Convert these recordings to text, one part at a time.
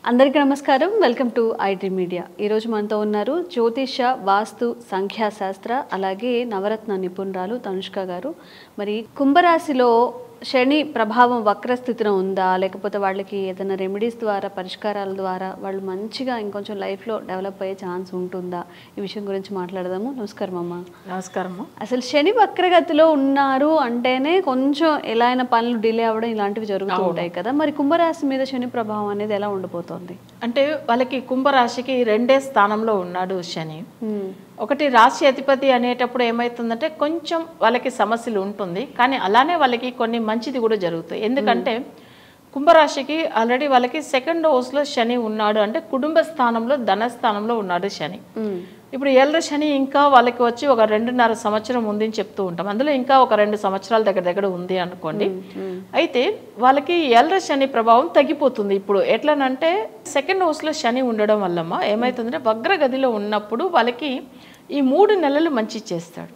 అందరికీ నమస్కారం. Welcome to IT media. ఈరోజు మనతో ఉన్నారు జ్యోతిష, వాస్తు, సంఖ్యాశాస్త్ర అలాగే నవరత్న నిపుణురాలు తనుష్క గారు. మరి కుంభరాశిలో శని ప్రభావం వక్రస్థితిలో ఉందా, లేకపోతే వాళ్ళకి ఏదైనా రెమెడీస్ ద్వారా, పరిష్కారాల ద్వారా వాళ్ళు మంచిగా ఇంకొంచెం లైఫ్లో డెవలప్ అయ్యే ఛాన్స్ ఉంటుందా? ఈ విషయం గురించి మాట్లాడదాము. నమస్కారం అమ్మ. నమస్కారం. అసలు శని వక్రగతిలో ఉన్నారు అంటేనే కొంచెం ఎలా అయినా పనులు డిలే అవ్వడం ఇలాంటివి జరుగుతూ ఉంటాయి కదా. మరి కుంభరాశి మీద శని ప్రభావం అనేది ఎలా ఉండబోతోంది? అంటే వాళ్ళకి కుంభరాశికి 2వ స్థానంలో ఉన్నాడు శని. ఒకటి రాశి అధిపతి అనేటప్పుడు ఏమవుతుందంటే కొంచెం వాళ్ళకి సమస్యలు ఉంటుంది, కానీ అలానే వాళ్ళకి కొన్ని మంచిది కూడా జరుగుతాయి. ఎందుకంటే కుంభరాశికి ఆల్రెడీ వాళ్ళకి 2వ హౌస్లో శని ఉన్నాడు, అంటే కుటుంబ స్థానంలో ధనస్థానంలో ఉన్నాడు శని. ఇప్పుడు ఏళ్ళ శని ఇంకా వాళ్ళకి వచ్చి ఒక 2.5 సంవత్సరం ఉంది అని చెప్తూ ఉంటాం. అందులో ఇంకా ఒక 2 సంవత్సరాల దగ్గర ఉంది అనుకోండి. అయితే వాళ్ళకి ఏళ్ళ శని ప్రభావం తగ్గిపోతుంది. ఇప్పుడు ఎట్లనంటే 2వ హౌస్లో శని ఉండడం వల్లమ్మా ఏమవుతుందంటే వక్రగదిలో ఉన్నప్పుడు వాళ్ళకి ఈ 3 నెలలు మంచి చేస్తాడు.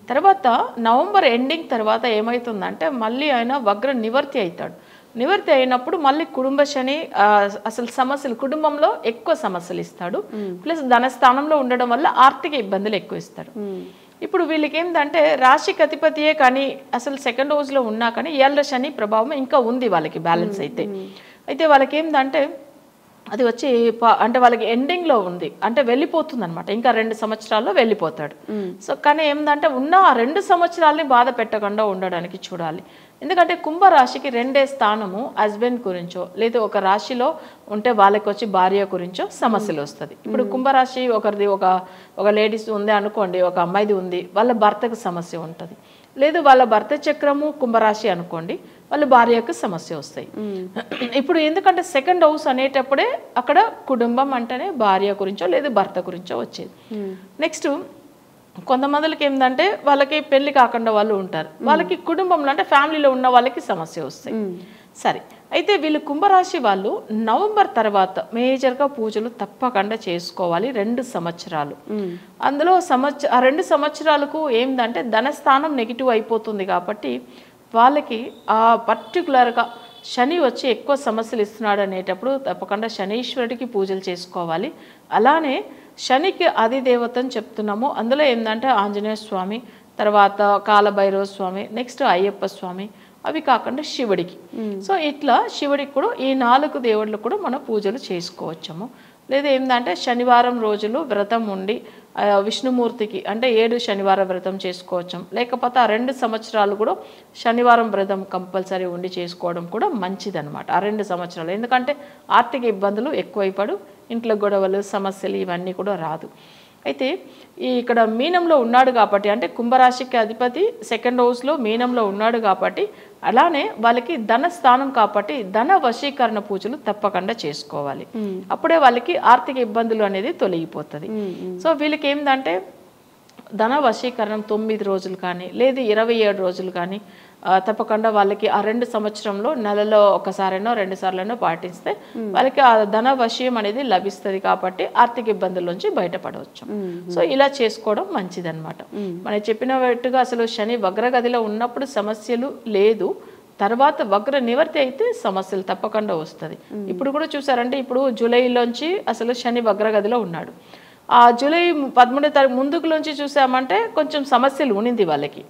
తర్వాత నవంబర్ ఎండింగ్ తర్వాత ఏమవుతుందంటే మళ్ళీ ఆయన వక్ర నివర్తి అవుతాడు. నివర్తి అయినప్పుడు మళ్ళీ కుటుంబ శని అసలు సమస్యలు, కుటుంబంలో ఎక్కువ సమస్యలు ఇస్తాడు. ప్లస్ ధనస్థానంలో ఉండడం వల్ల ఆర్థిక ఇబ్బందులు ఎక్కువ ఇస్తాడు. ఇప్పుడు వీళ్ళకి ఏంటంటే రాశికి అధిపతియే కానీ అసలు 2వ హౌస్లో ఉన్నా కానీ ఏళ్ళ శని ప్రభావం ఇంకా ఉంది వాళ్ళకి బ్యాలెన్స్ అయితే వాళ్ళకి ఏంటంటే అది వచ్చి అంటే వాళ్ళకి ఎండింగ్లో ఉంది, అంటే వెళ్ళిపోతుంది అనమాట. ఇంకా 2 సంవత్సరాల్లో వెళ్ళిపోతాడు. సో కానీ ఏంటంటే ఉన్న ఆ 2 సంవత్సరాలని బాధ పెట్టకుండా ఉండడానికి చూడాలి. ఎందుకంటే కుంభరాశికి 2వ స్థానము హస్బెండ్ గురించో లేదా ఒక రాశిలో ఉంటే వాళ్ళకి వచ్చి భార్య గురించో సమస్యలు వస్తుంది. ఇప్పుడు కుంభరాశి ఒకరిది ఒక లేడీస్ ఉంది అనుకోండి, ఒక అమ్మాయిది ఉంది, వాళ్ళ భర్తకు సమస్య ఉంటుంది. లేదు వాళ్ళ భర్త చక్రము కుంభరాశి అనుకోండి, వాళ్ళ భార్యకు సమస్య వస్తాయి. ఇప్పుడు ఎందుకంటే 2వ హౌస్ అనేటప్పుడే అక్కడ కుటుంబం అంటేనే భార్య గురించో లేదు భర్త గురించో వచ్చేది. నెక్స్ట్ కొంతమందికి ఏంటంటే వాళ్ళకి పెళ్లి కాకుండా వాళ్ళు ఉంటారు, వాళ్ళకి కుటుంబంలో అంటే ఫ్యామిలీలో ఉన్న వాళ్ళకి సమస్య వస్తాయి. సరే, అయితే వీళ్ళు కుంభరాశి వాళ్ళు నవంబర్ తర్వాత మేజర్గా పూజలు తప్పకుండా చేసుకోవాలి 2 సంవత్సరాలు. అందులో ఆ 2 సంవత్సరాలకు ఏంటంటే ధనస్థానం నెగిటివ్ అయిపోతుంది కాబట్టి వాళ్ళకి ఆ పర్టికులర్గా శని వచ్చి ఎక్కువ సమస్యలు ఇస్తున్నాడు అనేటప్పుడు తప్పకుండా శనీశ్వరుడికి పూజలు చేసుకోవాలి. అలానే శనికి అధిదేవతని చెప్తున్నాము. అందులో ఏంటంటే ఆంజనేయ స్వామి, తర్వాత కాలభైరవ స్వామి, నెక్స్ట్ అయ్యప్ప స్వామి, అవి కాకుండా శివుడికి. సో ఇట్లా శివుడికి కూడా ఈ 4 దేవుళ్ళు కూడా మనం పూజలు చేసుకోవచ్చాము. లేదా ఏంటంటే శనివారం రోజులు వ్రతం ఉండి విష్ణుమూర్తికి అంటే 7 శనివారం వ్రతం చేసుకోవచ్చు. లేకపోతే ఆ 2 సంవత్సరాలు కూడా శనివారం వ్రతం కంపల్సరీ ఉండి చేసుకోవడం కూడా మంచిదన్నమాట ఆ 2 సంవత్సరాలు. ఎందుకంటే ఆర్థిక ఇబ్బందులు ఎక్కువైపడు, ఇంట్లో గొడవలు, సమస్యలు ఇవన్నీ కూడా రాదు. అయితే ఇక్కడ మీనంలో ఉన్నాడు కాబట్టి, అంటే కుంభరాశికి అధిపతి 2వ హౌస్లో మీనంలో ఉన్నాడు కాబట్టి, అలానే వాళ్ళకి ధనస్థానం కాబట్టి ధన వశీకరణ పూజలు తప్పకుండా చేసుకోవాలి. అప్పుడే వాళ్ళకి ఆర్థిక ఇబ్బందులు అనేది తొలగిపోతుంది. సో వీళ్ళకి ఏంటంటే ధన వశీకరణం 9 రోజులు కానీ లేదు 27 రోజులు కానీ తప్పకుండా వాళ్ళకి ఆ 2 సంవత్సరంలో నెలలో ఒకసారైనా 2 సార్లైనా పాటిస్తే వాళ్ళకి ఆ ధన వశయం అనేది లభిస్తుంది కాబట్టి ఆర్థిక ఇబ్బందుల నుంచి బయటపడవచ్చు. సో ఇలా చేసుకోవడం మంచిదన్నమాట. మనం చెప్పినట్టుగా అసలు శని వక్రగదిలో ఉన్నప్పుడు సమస్యలు లేదు, తర్వాత వక్ర నివర్తి అయితే సమస్యలు తప్పకుండా వస్తుంది. ఇప్పుడు కూడా చూసారంటే ఇప్పుడు జూలైలోంచి అసలు శని వక్రగదిలో ఉన్నాడు. ఆ జూలై 13వ తారీఖు ముందుకులోంచి చూసామంటే కొంచెం సమస్యలు ఉనింది వాళ్ళకి,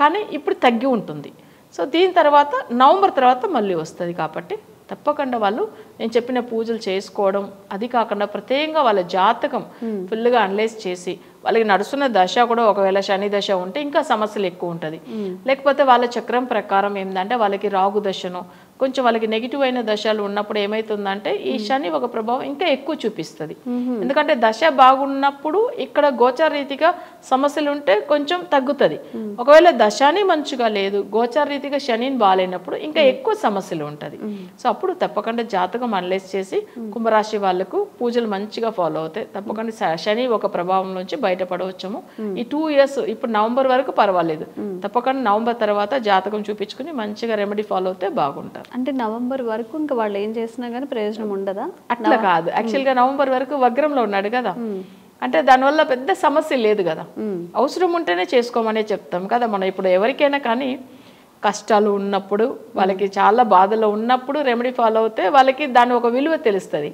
కానీ ఇప్పుడు తగ్గి ఉంటుంది. సో దీని తర్వాత నవంబర్ తర్వాత మళ్ళీ వస్తుంది కాబట్టి తప్పకుండా వాళ్ళు నేను చెప్పిన పూజలు చేసుకోవడం, అది కాకుండా ప్రత్యేకంగా వాళ్ళ జాతకం ఫుల్గా అనలైజ్ చేసి వాళ్ళకి నడుస్తున్న దశ కూడా ఒకవేళ శని దశ ఉంటే ఇంకా సమస్యలు ఎక్కువ ఉంటుంది. లేకపోతే వాళ్ళ చక్రం ప్రకారం ఏంటంటే వాళ్ళకి రాగు దశను కొంచెం వాళ్ళకి నెగిటివ్ అయిన దశలు ఉన్నప్పుడు ఏమవుతుందంటే ఈ శని ఒక ప్రభావం ఇంకా ఎక్కువ చూపిస్తుంది. ఎందుకంటే దశ బాగున్నప్పుడు ఇక్కడ గోచార రీతిగా సమస్యలు ఉంటే కొంచెం తగ్గుతుంది. ఒకవేళ దశని మంచిగా లేదు, గోచార రీతిగా శనిని బాగాలేనప్పుడు ఇంకా ఎక్కువ సమస్యలు ఉంటుంది. సో అప్పుడు తప్పకుండా జాతకం అనలైజ్ చేసి కుంభరాశి వాళ్ళకు పూజలు మంచిగా ఫాలో అవుతాయి. తప్పకుండా శని ఒక ప్రభావం నుంచి బయటపడవచ్చాము. ఈ 2 ఇయర్స్ ఇప్పుడు నవంబర్ వరకు పర్వాలేదు, తప్పకుండా నవంబర్ తర్వాత జాతకం చూపించుకుని మంచిగా రెమెడీ ఫాలో అవుతే బాగుంటారు. అంటే నవంబర్ వరకు ఇంకా వాళ్ళు ఏం చేసినా కానీ ప్రయోజనం ఉండదా? అట్లా కాదు, యాక్చువల్గా నవంబర్ వరకు వగ్రంలో ఉన్నాడు కదా, అంటే దానివల్ల పెద్ద సమస్య లేదు కదా. అవసరం ఉంటేనే చేసుకోమనే చెప్తాం కదా మనం. ఇప్పుడు ఎవరికైనా కానీ కష్టాలు ఉన్నప్పుడు, వాళ్ళకి చాలా బాధలో ఉన్నప్పుడు రెమెడీ ఫాలో అవుతే వాళ్ళకి దాని ఒక విలువ తెలుస్తుంది.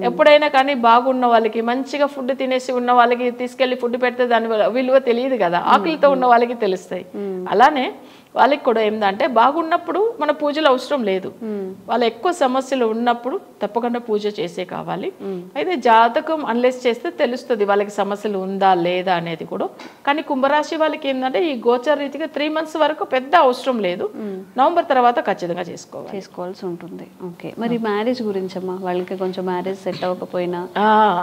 ఎప్పుడైనా కానీ బాగున్న వాళ్ళకి, మంచిగా ఫుడ్ తినేసి ఉన్న వాళ్ళకి తీసుకెళ్లి ఫుడ్ పెడితే దాని విలువ తెలియదు కదా, ఆకలితో ఉన్న వాళ్ళకి తెలుస్తాయి. అలానే వాళ్ళకి కూడా ఏంటంటే బాగున్నప్పుడు మన పూజలు అవసరం లేదు, వాళ్ళ ఎక్కువ సమస్యలు ఉన్నప్పుడు తప్పకుండా పూజ చేసే కావాలి. అయితే జాతకం అనలైజ్ చేస్తే తెలుస్తుంది వాళ్ళకి సమస్యలు ఉందా లేదా అనేది కూడా. కానీ కుంభరాశి వాళ్ళకి ఏంటంటే ఈ గోచర రీతిగా 3 months వరకు పెద్ద అవసరం లేదు, నవంబర్ తర్వాత ఖచ్చితంగా చేసుకోవాల్సి ఉంటుంది. ఓకే, మరి మ్యారేజ్ గురించి అమ్మా, వాళ్ళకి కొంచెం మ్యారేజ్ సెట్ అవ్వకపోయినా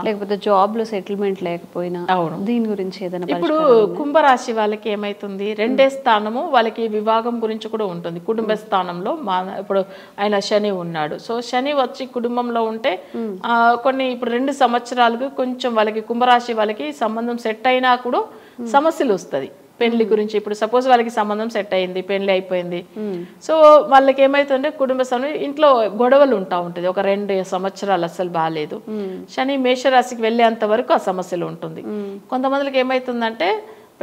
లేకపోతే జాబ్ లో సెటిల్మెంట్ లేకపోయినా, దీని గురించి ఏదైనా? ఇప్పుడు కుంభరాశి వాళ్ళకి ఏమైతుంది, 2వ స్థానము వాళ్ళకి వివాహం గురించి కూడా ఉంటుంది. కుటుంబ స్థానంలో ఇప్పుడు ఆయన శని ఉన్నాడు. సో శని వచ్చి కుటుంబంలో ఉంటే కొన్ని ఇప్పుడు 2 సంవత్సరాలకు కొంచెం వాళ్ళకి కుంభరాశి వాళ్ళకి సంబంధం సెట్ అయినా కూడా సమస్యలు వస్తుంది. పెళ్లి గురించి ఇప్పుడు సపోజ్ వాళ్ళకి సంబంధం సెట్ అయింది, పెళ్లి అయిపోయింది, సో వాళ్ళకి ఏమైతుందంటే కుటుంబ సమయం ఇంట్లో గొడవలు ఉంటుంది. ఒక 2 సంవత్సరాలు అస్సలు బాగాలేదు. శని మేషరాశికి వెళ్ళేంత వరకు ఆ సమస్యలు ఉంటుంది. కొంతమందికి ఏమైతుందంటే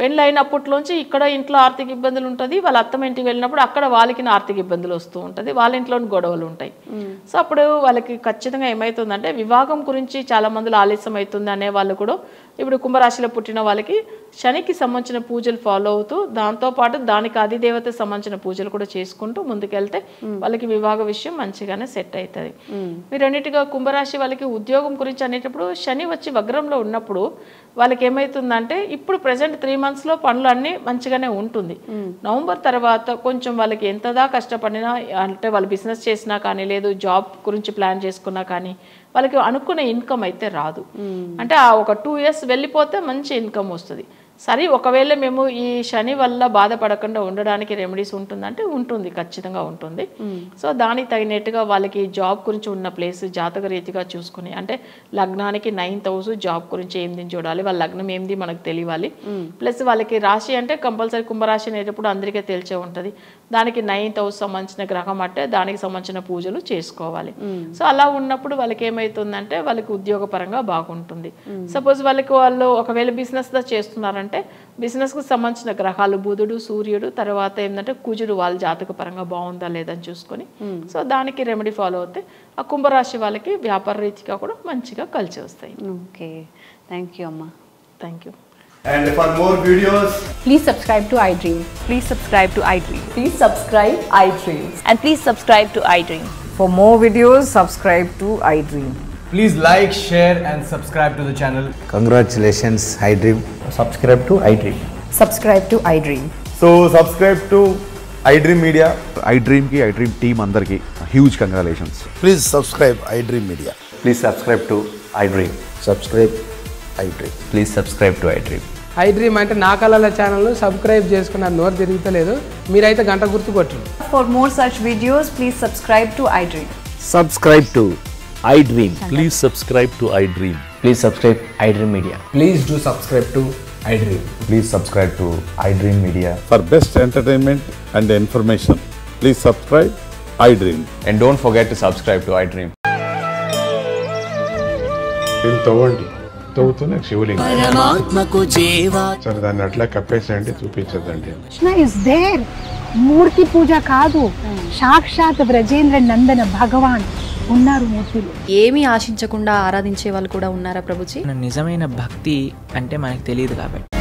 పెళ్ళి అయినప్పట్లోంచి ఇక్కడ ఇంట్లో ఆర్థిక ఇబ్బందులు ఉంటుంది, వాళ్ళ అత్తమ్మ ఇంటికి వెళ్ళినప్పుడు అక్కడ వాళ్ళకి ఆర్థిక ఇబ్బందులు వస్తూ ఉంటుంది, వాళ్ళ ఇంట్లోని గొడవలు ఉంటాయి. సో అప్పుడు వాళ్ళకి ఖచ్చితంగా ఏమవుతుందంటే వివాహం గురించి చాలా మందిలో ఆలస్యం అవుతుంది అనే వాళ్ళు కూడా ఇప్పుడు కుంభరాశిలో పుట్టిన వాళ్ళకి శనికి సంబంధించిన పూజలు ఫాలో అవుతూ దాంతోపాటు దానికి అధిదేవతకు సంబంధించిన పూజలు కూడా చేసుకుంటూ ముందుకెళ్తే వాళ్ళకి వివాహ విషయం మంచిగానే సెట్ అవుతుంది. మీరన్నిటిగా కుంభరాశి వాళ్ళకి ఉద్యోగం గురించి అనేటప్పుడు శని వచ్చి వగ్రంలో ఉన్నప్పుడు వాళ్ళకి ఏమవుతుందంటే ఇప్పుడు ప్రెసెంట్ 3 months లో పనులు అన్నీ మంచిగానే ఉంటుంది. నవంబర్ తర్వాత కొంచెం వాళ్ళకి ఎంతదా కష్టపడినా, అంటే వాళ్ళు బిజినెస్ చేసినా కానీ లేదు జాబ్ గురించి ప్లాన్ చేసుకున్నా కానీ వాళ్ళకి అనుకున్న ఇన్కమ్ అయితే రాదు. అంటే ఒక 2 years వెళ్ళిపోతే మంచి ఇన్కమ్ వస్తుంది. సరే ఒకవేళ మేము ఈ శని వల్ల బాధపడకుండా ఉండడానికి రెమెడీస్ ఉంటుందంటే ఉంటుంది, ఖచ్చితంగా ఉంటుంది. సో దానికి తగినట్టుగా వాళ్ళకి జాబ్ గురించి ఉన్న ప్లేస్ జాతక రీతిగా చూసుకుని, అంటే లగ్నానికి 9th house జాబ్ గురించి ఏంది చూడాలి, వాళ్ళ లగ్నం ఏంది మనకు తెలియాలి. ప్లస్ వాళ్ళకి రాశి అంటే కంపల్సరీ కుంభరాశి అనేటప్పుడు అందరికీ తెలిసే ఉంటుంది, దానికి 9th house సంబంధించిన గ్రహం అంటే దానికి సంబంధించిన పూజలు చేసుకోవాలి. సో అలా ఉన్నప్పుడు వాళ్ళకి ఏమవుతుందంటే వాళ్ళకి ఉద్యోగపరంగా బాగుంటుంది. సపోజ్ వాళ్ళు ఒకవేళ బిజినెస్ దా చేస్తున్నారంటే బిజినెస్ కు సంబంధించిన గ్రహాలు బుధుడు, సూర్యుడు, తర్వాత ఏంటంటే కుజుడు వాళ్ళ జాతక పరంగా బాగుందా లేదని చూసుకొని సో దానికి రెమెడీ ఫాలో అవుతే ఆ కుంభరాశి వాళ్ళకి వ్యాపార రీతిగా కూడా మంచిగా కలిసి వస్తాయి. ఓకే, థ్యాంక్ యూ అమ్మా. Thank you. And for more videos, please subscribe to iDream. Please subscribe to iDream. Please subscribe iDream. And please subscribe to iDream. For more videos, subscribe to iDream. Please like, share and subscribe to the channel. Congratulations, iDream. Subscribe to iDream. Subscribe to iDream. so subscribe to iDream Media. iDream ki iDream team andarki huge congratulations. Please subscribe iDream Media. Please subscribe to iDream. Subscribe iDream. Please subscribe to iDream. iDream అంటే నా కళల channel subscribe చేసుకున్న నోరు తిరుగుతలేదు, మీరైతే గంట గుర్తు కొట్టండి. For more such videos, please subscribe to iDream. Subscribe to iDream. Please subscribe to iDream. Please subscribe iDream Media. Please do subscribe to iDream. Please subscribe to iDream Media. For best entertainment and information, please subscribe iDream. And don't forget to subscribe to iDream. తవ్వుతున్న శివలింగం సరే దాన్ని అట్లా కప్పేసేయండి, చూపించదండి. Krishna is there, మూర్తి పూజ కాదు, సాక్షాత్ బ్రజేంద్ర నందన భగవాన్ ఉన్నారు మూర్తిలో. ఏమీ ఆశించకుండా ఆరాధించే వాళ్ళు కూడా ఉన్నారా ప్రభుజీ? నిజమైన భక్తి అంటే మనకు తెలియదు కాబట్టి